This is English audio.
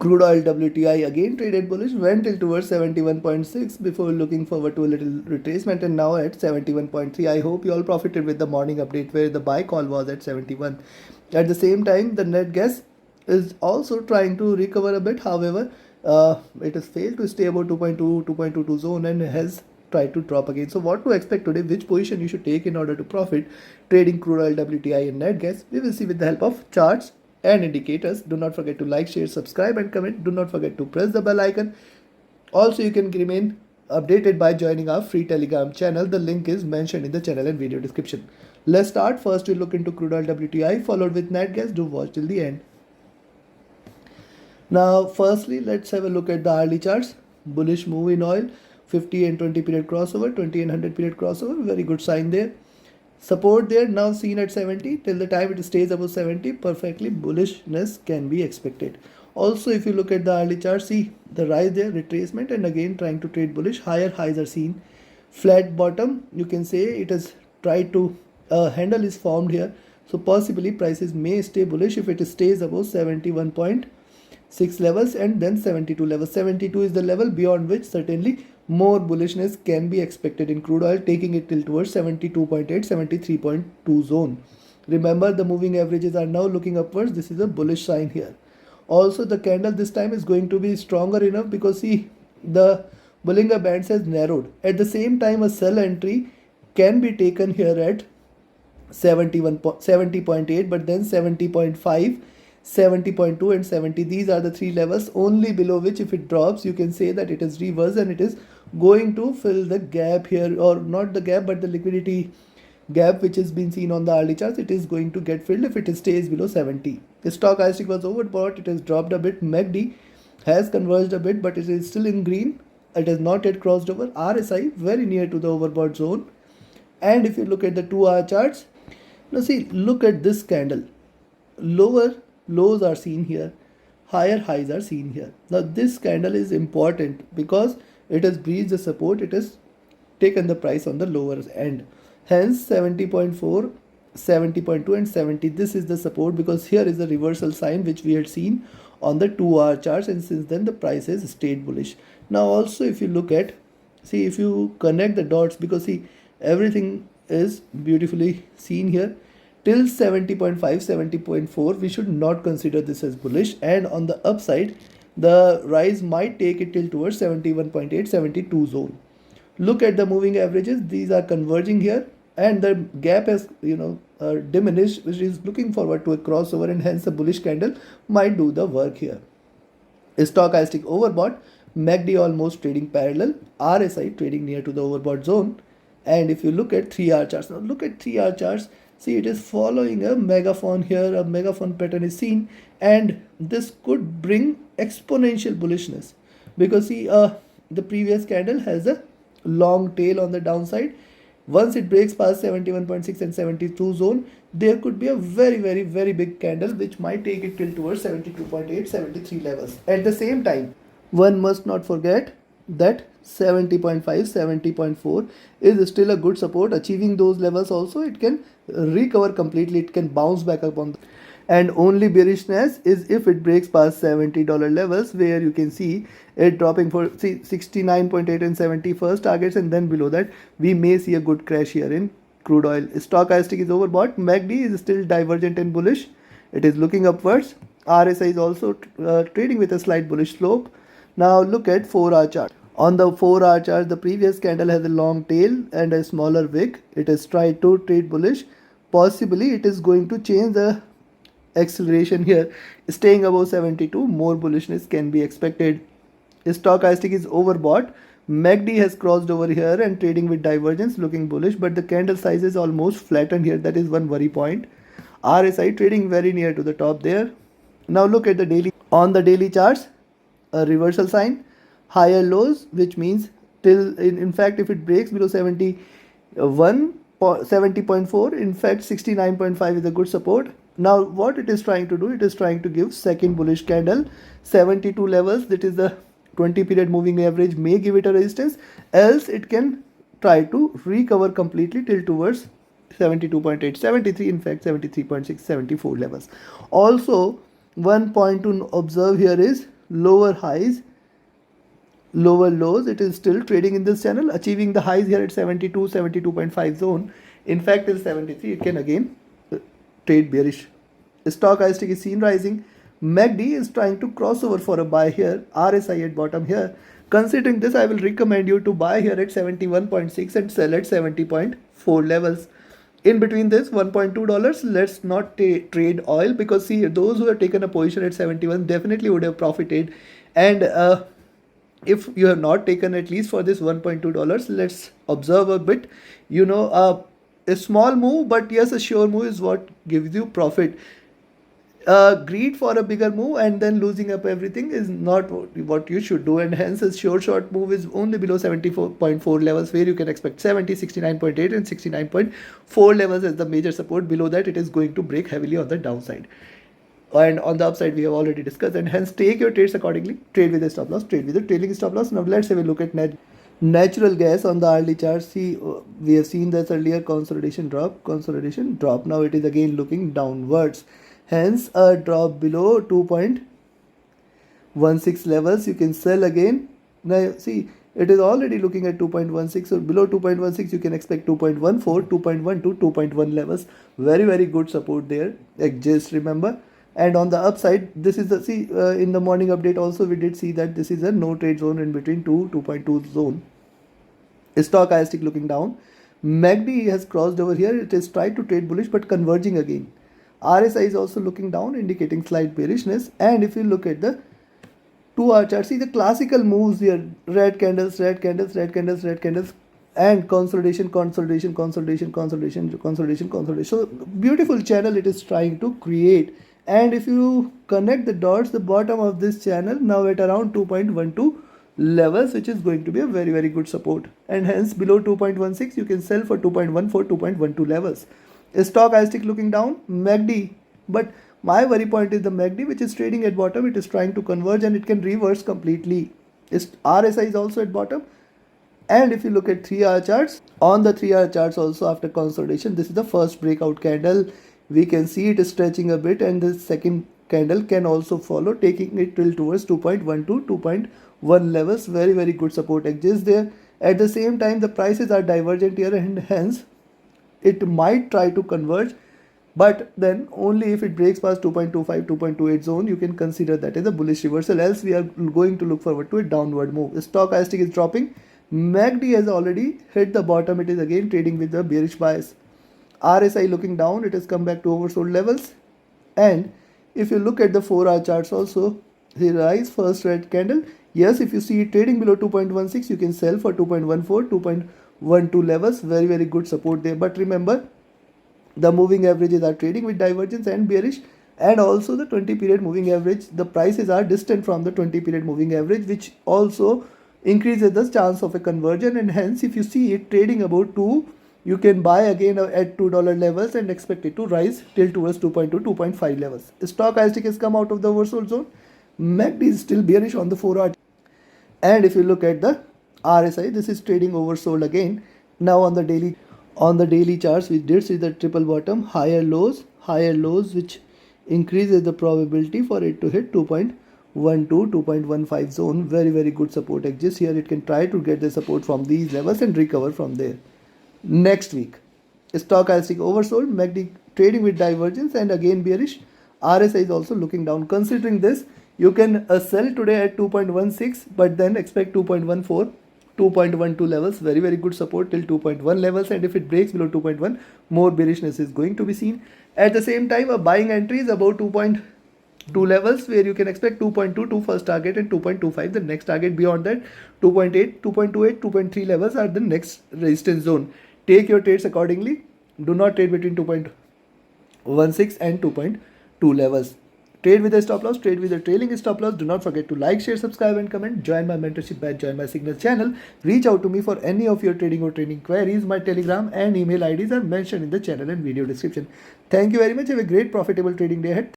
Crude oil WTI again traded bullish, went till towards 71.6 before looking forward to a little retracement, and now at 71.3. I hope you all profited with the morning update where the buy call was at 71. At the same time, the net gas is also trying to recover a bit. However, it has failed to stay above 2.22 zone and has tried to drop again. So what to expect today? Which position you should take in order to profit trading crude oil WTI and net gas? We will see with the help of charts and indicators. Do not forget to like, share, subscribe and comment. Do not forget to press the bell icon. Also, you can remain updated by joining our free Telegram channel. The link is mentioned in the channel and video description. Let's start. First, we look into crude oil WTI followed with net gas. Do watch till the end. Now, firstly, let's have a look at the hourly charts. Bullish move in oil, 50 and 20 period crossover, 20 and 100 period crossover. Very good sign there. Support there now seen at 70. Till the time it stays above 70, perfectly bullishness can be expected. Also, if you look at the hourly chart, see the rise there, retracement, and again trying to trade bullish. Higher highs are seen. Flat bottom, you can say it has tried to handle is formed here. So possibly prices may stay bullish if it stays above 71.6 levels and then 72 levels. 72 is the level beyond which certainly more bullishness can be expected in crude oil, taking it till towards 72.8, 73.2 zone. Remember, the moving averages are now looking upwards. This is a bullish sign here. Also, the candle this time is going to be stronger enough because see, the Bollinger Bands has narrowed. At the same time, a sell entry can be taken here at 70.8, but then 70.5, 70.2 and 70. These are the three levels only below which if it drops, you can say that it is reversed and it is going to fill the gap here, or not the gap but the liquidity gap which has been seen on the hourly charts. It is going to get filled if it stays below 70. The stochastic was overbought. It has dropped a bit. MACD has converged a bit, but it is still in green. It has not yet crossed over. RSI very near to the overbought zone. And if you look at the 2-hour charts, now see, look at this candle. Lower lows are seen here, higher highs are seen here. Now this candle is important because it has breached the support. It has taken the price on the lower end. Hence 70.4, 70.2 and 70. This is the support because here is the reversal sign which we had seen on the 2-hour charts, and since then the price has stayed bullish. Now also if you look at, see, if you connect the dots, because see, everything is beautifully seen here. Till 70.5, 70.4, we should not consider this as bullish, and on the upside the rise might take it till towards 71.8, 72 zone. Look at the moving averages. These are converging here and the gap has diminished, which is looking forward to a crossover, and hence a bullish candle might do the work here. Stochastic overbought, MACD almost trading parallel, RSI trading near to the overbought zone. And if you look at 3-hour charts, now look at 3-hour charts. See, it is following a megaphone here. A megaphone pattern is seen, and this could bring exponential bullishness because see, the previous candle has a long tail on the downside. Once it breaks past 71.6 and 72 zone, there could be a very big candle which might take it till towards 72.8, 73 levels. At the same time, one must not forget that 70.5, 70.4 is still a good support. Achieving those levels also, it can recover completely. It can bounce back up on and only bearishness is if it breaks past $70 levels, where you can see it dropping for 69.8 and 70 first targets, and then below that we may see a good crash here in crude oil. Stochastic is overbought. MACD is still divergent and bullish. It is looking upwards. RSI is also trading with a slight bullish slope. Now look at 4-hour chart. On the 4-hour chart, the previous candle has a long tail and a smaller wick. It has tried to trade bullish. Possibly it is going to change the acceleration here. Staying above 72, more bullishness can be expected. Stochastic is overbought. MACD has crossed over here and trading with divergence, looking bullish, but the candle size is almost flattened here. That is one worry point. RSI trading very near to the top there. Now look at the daily. On the daily charts, a reversal sign, higher lows, which means till in fact if it breaks below 70.4, in fact 69.5 is a good support. Now what it is trying to do, it is trying to give second bullish candle. 72 levels, that is the 20 period moving average, may give it a resistance, else it can try to recover completely till towards 72.8, 73, in fact 73.6, 74 levels. Also one point to observe here is lower highs, lower lows. It is still trading in this channel, achieving the highs here at 72, 72.5 zone. In fact, till 73, it can again trade bearish. Stochastic is seen rising. MACD is trying to cross over for a buy here. RSI at bottom here. Considering this, I will recommend you to buy here at 71.6 and sell at 70.4 levels. In between this $1.2, let's not trade oil, because see, those who have taken a position at 71 definitely would have profited. And if you have not taken at least for this $1.2, let's observe a bit. A small move, but yes, a sure move is what gives you profit. Greed for a bigger move and then losing up everything is not what you should do, and hence a short move is only below 74.4 levels, where you can expect 70, 69.8 and 69.4 levels as the major support. Below that, it is going to break heavily on the downside, and on the upside we have already discussed, and hence take your trades accordingly. Trade with a stop loss, trade with a trailing stop loss. Now let's have a look at natural gas on the hourly chart. See, we have seen this earlier, consolidation drop. Now it is again looking downwards, hence a drop below 2.16 levels. You can sell again. Now see, it is already looking at 2.16, so below 2.16 you can expect 2.14, 2.12, 2.1 levels. Very good support there. Just remember. And on the upside, this is the, see, in the morning update also we did see that this is a no trade zone in between 2.2 zone. Stochastic looking down. MACD has crossed over here. It is tried to trade bullish but converging again. RSI is also looking down, indicating slight bearishness. And if you look at the 2-hour chart, see the classical moves here: red candles, and consolidation. So beautiful channel it is trying to create. And if you connect the dots, the bottom of this channel now at around 2.12 levels, which is going to be a very good support, and hence below 2.16 you can sell for 2.14, 2.12 levels. Stochastic looking down. MACD, but my worry point is the MACD, which is trading at bottom. It is trying to converge and it can reverse completely. RSI is also at bottom. And if you look at 3-hour charts, on the 3-hour charts also, after consolidation, this is the first breakout candle. We can see it is stretching a bit, and the second candle can also follow, taking it till towards 2.12, 2.1 levels. Very good support exists there. At the same time, the prices are divergent here, and hence it might try to converge, but then only if it breaks past 2.25, 2.28 zone, you can consider that as a bullish reversal. Else we are going to look forward to a downward move. Stochastic is dropping. MACD has already hit the bottom. It is again trading with a bearish bias. RSI looking down. It has come back to oversold levels. And if you look at the 4-hour charts also, the rise, first red candle. Yes, if you see it trading below 2.16, you can sell for 2.14, 2.12 levels. Very good support there. But remember, the moving averages are trading with divergence and bearish, and also the 20 period moving average. The prices are distant from the 20 period moving average, which also increases the chance of a conversion. And hence, if you see it trading about 2, you can buy again at $2 levels and expect it to rise till towards 2.2, 2.5 levels. Stochastic has come out of the oversold zone. MACD is still bearish on the 4-hour. And if you look at the RSI, this is trading oversold again. Now on the daily charts, we did see the triple bottom, higher lows, which increases the probability for it to hit 2.12, 2.15 zone. Very good support exists here. It can try to get the support from these levels and recover from there. Next week, stochastic oversold, MACD trading with divergence and again bearish. RSI is also looking down. Considering this, you can sell today at 2.16, but then expect 2.14, 2.12 levels. Very good support till 2.1 levels, and if it breaks below 2.1, more bearishness is going to be seen. At the same time, a buying entry is about 2.2 levels, where you can expect 2.22 first target and 2.25 the next target. Beyond that, 2.8, 2.28, 2.3 levels are the next resistance zone. Take your trades accordingly. Do not trade between 2.16 and 2.2 levels. Trade with a stop loss, trade with a trailing stop loss. Do not forget to like, share, subscribe and comment. Join my mentorship batch, join my signal channel. Reach out to me for any of your trading or training queries. My Telegram and email IDs are mentioned in the channel and video description. Thank you very much. Have a great profitable trading day ahead.